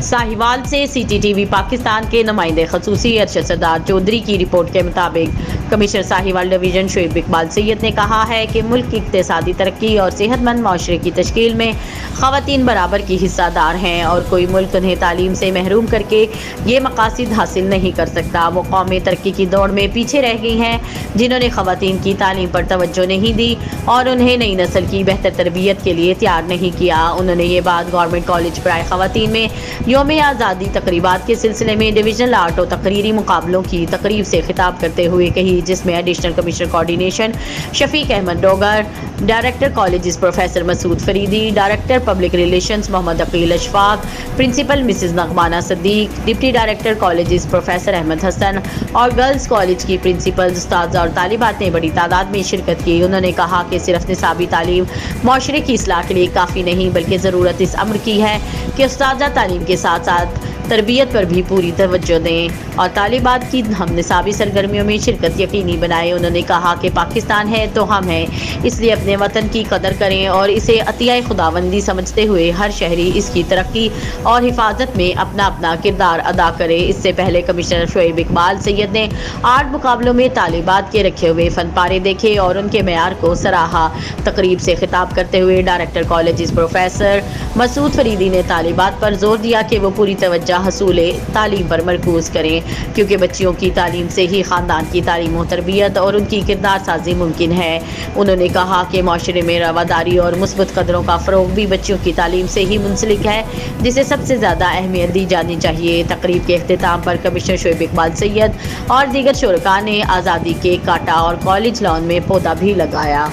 साहिवाल से CCTV पाकिस्तान के नुमाइंदे खसूसी अरशद सरदार चौधरी की रिपोर्ट के मुताबिक कमिश्नर साहिवाल डिवीज़न शुएब इकबाल सैयद ने कहा है कि मुल्क की इक़्तिसादी तरक्की और सेहतमंद माशरे की तश्कील में ख़वातीन बराबर की हिस्सादार हैं और कोई मुल्क उन्हें तालीम से महरूम करके ये मकासद हासिल नहीं कर सकता। वो कौमें तरक्की की दौड़ में पीछे रह गई हैं जिन्होंने ख़वातीन की तालीम पर तवज्जो नहीं दी और उन्हें नई नस्ल की बेहतर तरबियत के लिए तैयार नहीं किया। उन्होंने ये बात गवर्नमेंट कॉलेज पढ़ाए ख़वातीन में यौम आज़ादी तकरीबात के सिलसिले में डिविजनल आर्ट और तकरीरी मुकाबलों की तकरीब से खिताब करते हुए कही, जिसमें additional commissioner coordination Shafiq Ahmed Dogar, director colleges professor Masood Faridi, director public relations Mohammad Aqeel Ashfaq, principal Mrs नगमाना Sadiq, deputy director colleges professor Ahmed Hasan और गर्ल्स कॉलेज की प्रिंसिपल, उस्ताद और तालिबात ने बड़ी तादाद में शिरकत की। उन्होंने कहा कि सिर्फ निसाबी तालीम माशरे की इस्लाह के लिए काफ़ी नहीं बल्कि ज़रूरत इस अम्र की है कि उस्ताद तालीम के साथ साथ तरबियत पर भी पूरी तवज्जो दें और तालिबात की हम निसाबी सरगर्मियों में शिरकत यकीनी बनाएं। उन्होंने कहा कि पाकिस्तान है तो हम हैं, इसलिए अपने वतन की कदर करें और इसे अतिया खुदाबंदी समझते हुए हर शहरी इसकी तरक्की और हिफाजत में अपना अपना किरदार अदा करे। इससे पहले कमिश्नर शुएब इकबाल सैयद ने आर्ट मुकाबलों में तालिबात के रखे हुए फन पारे देखे और उनके मेयार को सराहा। तकरीब से खिताब करते हुए director colleges professor Masood Faridi ने तालिबात पर जोर दिया कि वो पूरी तवज्जो हसूल तालीम पर मरकूज करें, क्योंकि बच्चियों की तालीम से ही ख़ानदान की तालीम और तरबियत और उनकी किरदार साजी मुमकिन है। उन्होंने कहा कि माशरे में रवादारी और मुस्बत कदरों का फ़रोग भी बच्चियों की तालीम से ही मुंसलिक है, जिसे सबसे ज़्यादा अहमियत दी जानी चाहिए। तकरीब के अख्तिताम पर कमिश्नर शुएब इकबाल सैयद और दीगर शुरका ने आज़ादी केक काटा और कॉलेज लॉन में पौधा भी लगाया।